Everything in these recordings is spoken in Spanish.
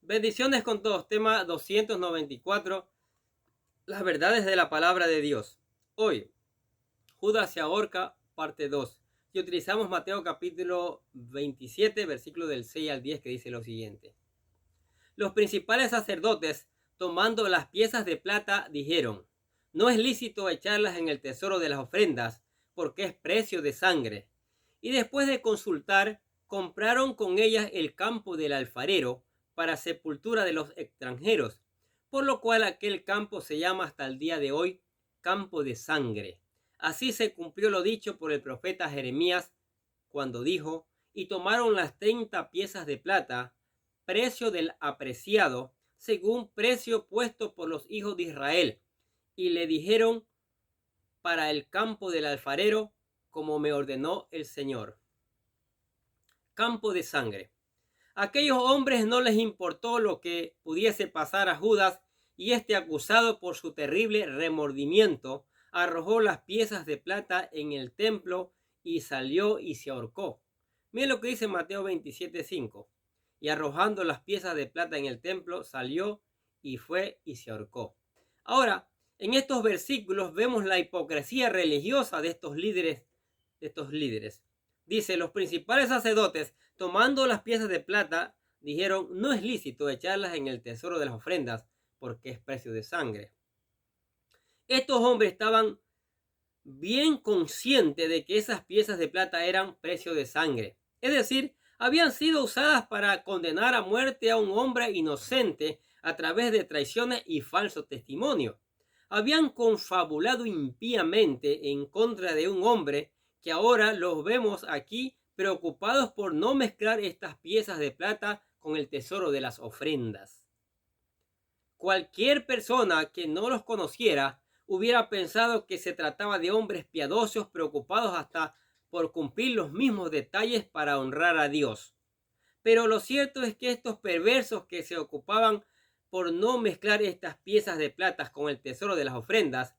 Bendiciones con todos. Tema 294. Las verdades de la palabra de Dios. Hoy, Judas se ahorca, parte 2. Y utilizamos Mateo capítulo 27, versículo del 6 al 10, que dice lo siguiente. Los principales sacerdotes, tomando las piezas de plata, dijeron: no es lícito echarlas en el tesoro de las ofrendas, porque es precio de sangre. Y después de consultar, compraron con ellas el campo del alfarero para sepultura de los extranjeros, por lo cual aquel campo se llama hasta el día de hoy campo de sangre. Así se cumplió lo dicho por el profeta Jeremías, cuando dijo: y tomaron las 30 piezas de plata, precio del apreciado, según precio puesto por los hijos de Israel, y le dijeron: para el campo del alfarero, como me ordenó el Señor. Campo de sangre. A aquellos hombres no les importó lo que pudiese pasar a Judas, y este, acusado por su terrible remordimiento, arrojó las piezas de plata en el templo y salió y se ahorcó. Miren lo que dice Mateo 27:5. Y arrojando las piezas de plata en el templo, salió y fue y se ahorcó. Ahora, en estos versículos vemos la hipocresía religiosa de estos líderes. Dice: los principales sacerdotes, tomando las piezas de plata, dijeron: no es lícito echarlas en el tesoro de las ofrendas, porque es precio de sangre. Estos hombres estaban bien conscientes de que esas piezas de plata eran precio de sangre. Es decir, habían sido usadas para condenar a muerte a un hombre inocente a través de traiciones y falso testimonio. Habían confabulado impíamente en contra de un hombre que ahora los vemos aquí preocupados por no mezclar estas piezas de plata con el tesoro de las ofrendas. Cualquier persona que no los conociera hubiera pensado que se trataba de hombres piadosos, preocupados hasta por cumplir los mismos detalles para honrar a Dios. Pero lo cierto es que estos perversos que se ocupaban por no mezclar estas piezas de plata con el tesoro de las ofrendas,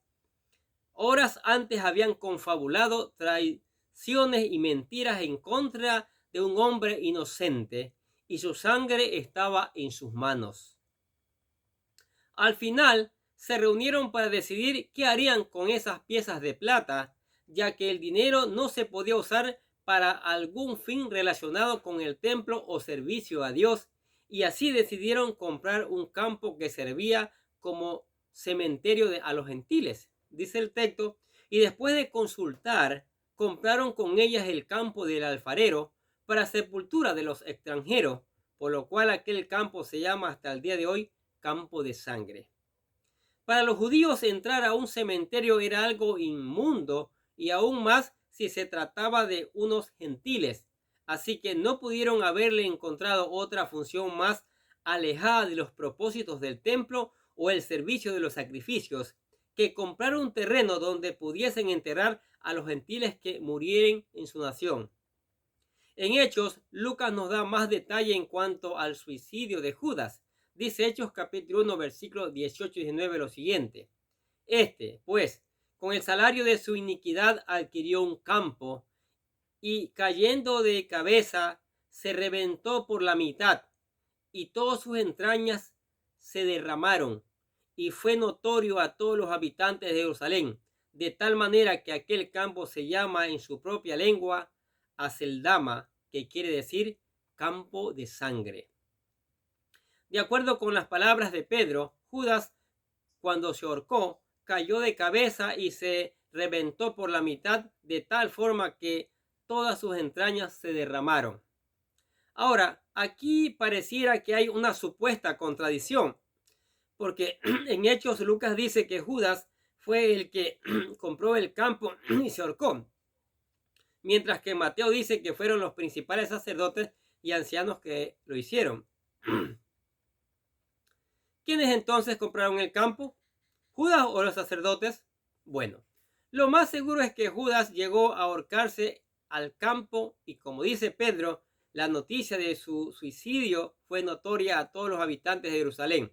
horas antes habían confabulado traiciones y mentiras en contra de un hombre inocente, y su sangre estaba en sus manos. Al final se reunieron para decidir qué harían con esas piezas de plata, ya que el dinero no se podía usar para algún fin relacionado con el templo o servicio a Dios, y así decidieron comprar un campo que servía como cementerio a los gentiles, dice el texto. Y después de consultar, compraron con ellas el campo del alfarero para sepultura de los extranjeros, por lo cual aquel campo se llama hasta el día de hoy campo de sangre. Para los judíos, entrar a un cementerio era algo inmundo, y aún más si se trataba de unos gentiles, así que no pudieron haberle encontrado otra función más alejada de los propósitos del templo o el servicio de los sacrificios que comprar un terreno donde pudiesen enterrar a los gentiles que murieren en su nación. En Hechos, Lucas nos da más detalle en cuanto al suicidio de Judas. Dice Hechos capítulo 1, versículos 18 y 19 lo siguiente: pues, con el salario de su iniquidad adquirió un campo, y cayendo de cabeza, se reventó por la mitad, y todas sus entrañas se derramaron, y fue notorio a todos los habitantes de Jerusalén, de tal manera que aquel campo se llama en su propia lengua Aceldama, que quiere decir campo de sangre. De acuerdo con las palabras de Pedro, Judas, cuando se ahorcó, cayó de cabeza y se reventó por la mitad, de tal forma que todas sus entrañas se derramaron. Ahora, aquí pareciera que hay una supuesta contradicción, porque en Hechos Lucas dice que Judas fue el que compró el campo y se ahorcó, mientras que Mateo dice que fueron los principales sacerdotes y ancianos que lo hicieron. ¿Quiénes entonces compraron el campo? ¿Judas o los sacerdotes? Bueno, lo más seguro es que Judas llegó a ahorcarse al campo, y como dice Pedro, la noticia de su suicidio fue notoria a todos los habitantes de Jerusalén.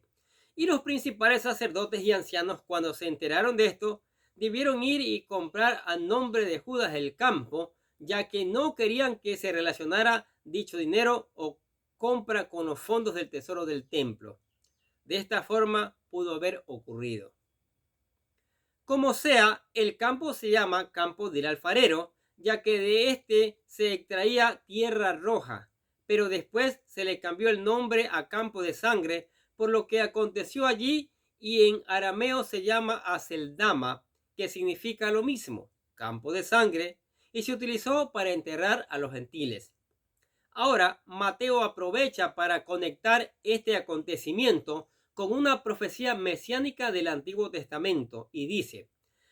Y los principales sacerdotes y ancianos, cuando se enteraron de esto, debieron ir y comprar a nombre de Judas el campo, ya que no querían que se relacionara dicho dinero compra con los fondos del tesoro del templo. De esta forma pudo haber ocurrido. Como sea, el campo se llama campo del alfarero, ya que de este se extraía tierra roja, pero después se le cambió el nombre a campo de sangre, por lo que aconteció allí, y en arameo se llama Aceldama, que significa lo mismo, campo de sangre, y se utilizó para enterrar a los gentiles. Ahora, Mateo aprovecha para conectar este acontecimiento con una profecía mesiánica del Antiguo Testamento y dice: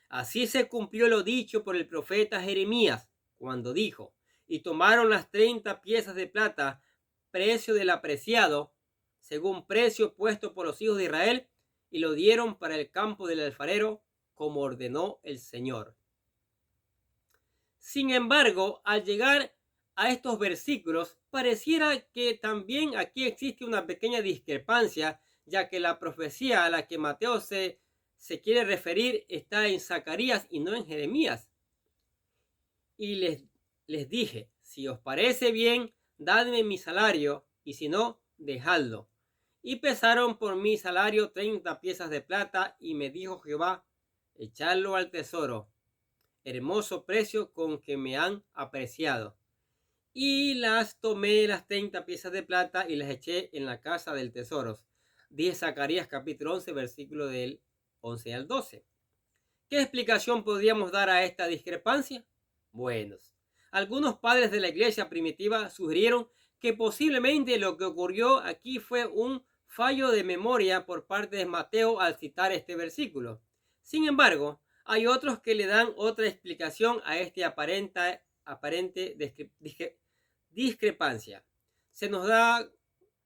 así se cumplió lo dicho por el profeta Jeremías, cuando dijo: y tomaron las 30 piezas de plata, precio del apreciado, según precio puesto por los hijos de Israel, y lo dieron para el campo del alfarero, como ordenó el Señor. Sin embargo, al llegar a estos versículos, pareciera que también aquí existe una pequeña discrepancia, ya que la profecía a la que Mateo se quiere referir está en Zacarías y no en Jeremías. Y les dije: si os parece bien, dadme mi salario, y si no, dejadlo. Y pesaron por mi salario 30 piezas de plata, y me dijo Jehová: echadlo al tesoro, hermoso precio con que me han apreciado. Y las tomé, las 30 piezas de plata, y las eché en la casa del tesoro. Dice Zacarías capítulo 11, versículo del 11 al 12. ¿Qué explicación podríamos dar a esta discrepancia? Bueno, algunos padres de la iglesia primitiva sugirieron que posiblemente lo que ocurrió aquí fue un fallo de memoria por parte de Mateo al citar este versículo. Sin embargo, hay otros que le dan otra explicación a este aparente discrepancia. Si nos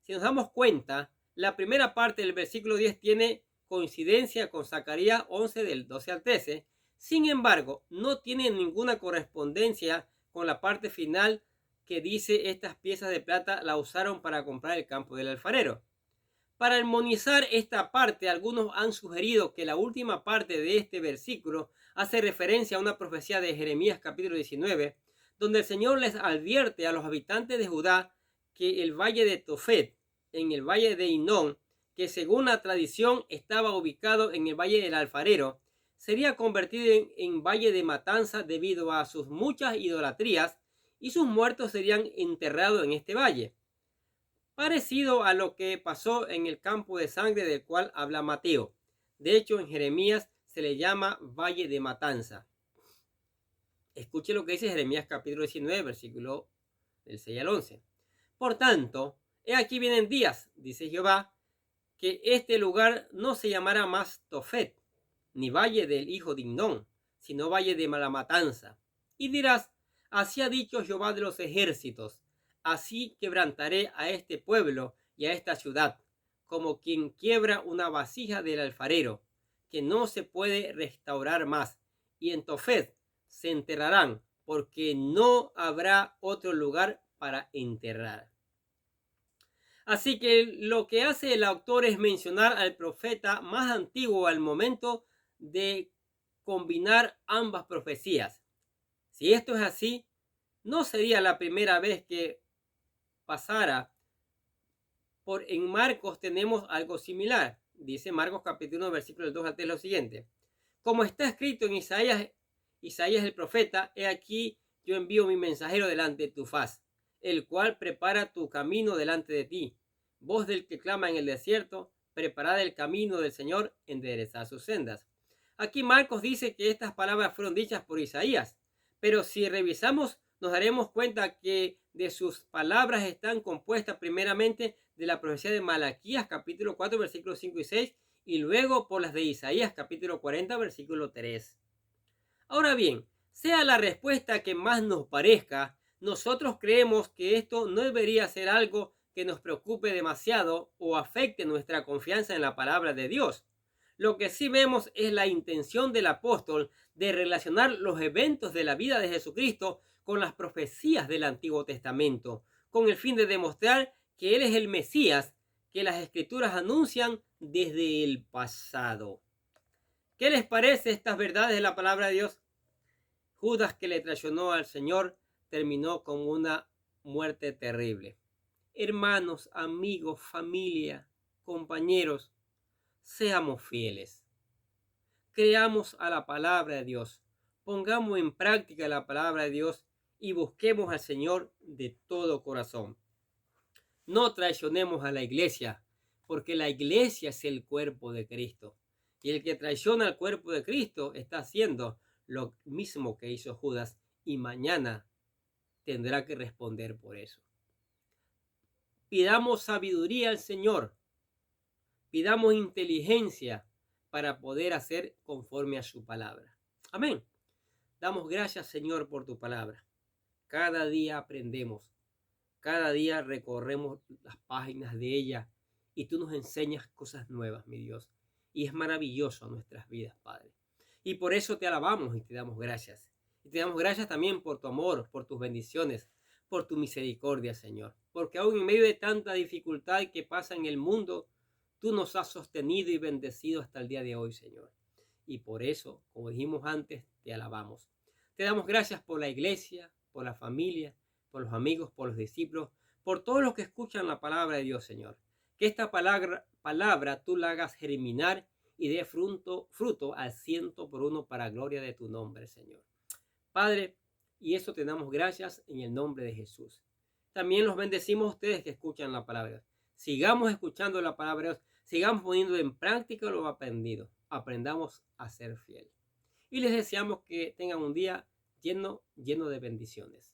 damos cuenta, la primera parte del versículo 10 tiene coincidencia con Zacarías 11 del 12 al 13. Sin embargo, no tiene ninguna correspondencia con la parte final que dice: estas piezas de plata la usaron para comprar el campo del alfarero. Para armonizar esta parte, algunos han sugerido que la última parte de este versículo hace referencia a una profecía de Jeremías capítulo 19, donde el Señor les advierte a los habitantes de Judá que el valle de Tofet, en el valle de Hinón, que según la tradición estaba ubicado en el valle del alfarero, sería convertido en valle de matanza debido a sus muchas idolatrías, y sus muertos serían enterrados en este valle, parecido a lo que pasó en el campo de sangre del cual habla Mateo. De hecho, en Jeremías se le llama valle de matanza. Escuche lo que dice Jeremías capítulo 19, versículo del 6 al 11. Por tanto, he aquí vienen días, dice Jehová, que este lugar no se llamará más Tofet, ni valle del hijo de Hinón, sino valle de la matanza. Y dirás: así ha dicho Jehová de los ejércitos: así quebrantaré a este pueblo y a esta ciudad, como quien quiebra una vasija del alfarero, que no se puede restaurar más. Y en Tofet se enterrarán, porque no habrá otro lugar para enterrar. Así que lo que hace el autor es mencionar al profeta más antiguo al momento de combinar ambas profecías. Si esto es así, no sería la primera vez que pasara. En Marcos tenemos algo similar. Dice Marcos capítulo 1, versículo 2 al 3 lo siguiente: como está escrito en Isaías el profeta: he aquí yo envío mi mensajero delante de tu faz, el cual prepara tu camino delante de ti. Voz del que clama en el desierto: preparad el camino del Señor, enderezad sus sendas. Aquí Marcos dice que estas palabras fueron dichas por Isaías, pero si revisamos nos daremos cuenta que de sus palabras están compuestas primeramente de la profecía de Malaquías capítulo 4 versículos 5 y 6, y luego por las de Isaías capítulo 40 versículo 3. Ahora bien, sea la respuesta que más nos parezca, nosotros creemos que esto no debería ser algo que nos preocupe demasiado o afecte nuestra confianza en la palabra de Dios. Lo que sí vemos es la intención del apóstol de relacionar los eventos de la vida de Jesucristo con las profecías del Antiguo Testamento, con el fin de demostrar que Él es el Mesías que las Escrituras anuncian desde el pasado. ¿Qué les parece estas verdades de la palabra de Dios? Judas, que le traicionó al Señor, terminó con una muerte terrible. hermanos, amigos, familia, compañeros, seamos fieles. Creamos a la palabra de Dios. Pongamos en práctica la palabra de Dios y busquemos al Señor de todo corazón. No traicionemos a la iglesia, porque la iglesia es el cuerpo de Cristo. Y el que traiciona al cuerpo de Cristo está haciendo lo mismo que hizo Judas y mañana tendrá que responder por eso. Pidamos sabiduría al Señor. Pidamos inteligencia para poder hacer conforme a su palabra. Amén. Damos gracias, Señor, por tu palabra. Cada día aprendemos. Cada día recorremos las páginas de ella y tú nos enseñas cosas nuevas, mi Dios. Y es maravilloso nuestras vidas, Padre. Y por eso te alabamos y te damos gracias. Y te damos gracias también por tu amor, por tus bendiciones, por tu misericordia, Señor. Porque aún en medio de tanta dificultad que pasa en el mundo, tú nos has sostenido y bendecido hasta el día de hoy, Señor. Y por eso, como dijimos antes, te alabamos. Te damos gracias por la iglesia, por la familia, por los amigos, por los discípulos, por todos los que escuchan la palabra de Dios, Señor. Que esta palabra tú la hagas germinar y dé fruto al 100 por 1 para gloria de tu nombre, Señor. Padre, y eso te damos gracias en el nombre de Jesús. También los bendecimos a ustedes que escuchan la palabra. Sigamos escuchando la palabra de Dios, sigamos poniendo en práctica lo aprendido. Aprendamos a ser fiel. Y les deseamos que tengan un día lleno de bendiciones.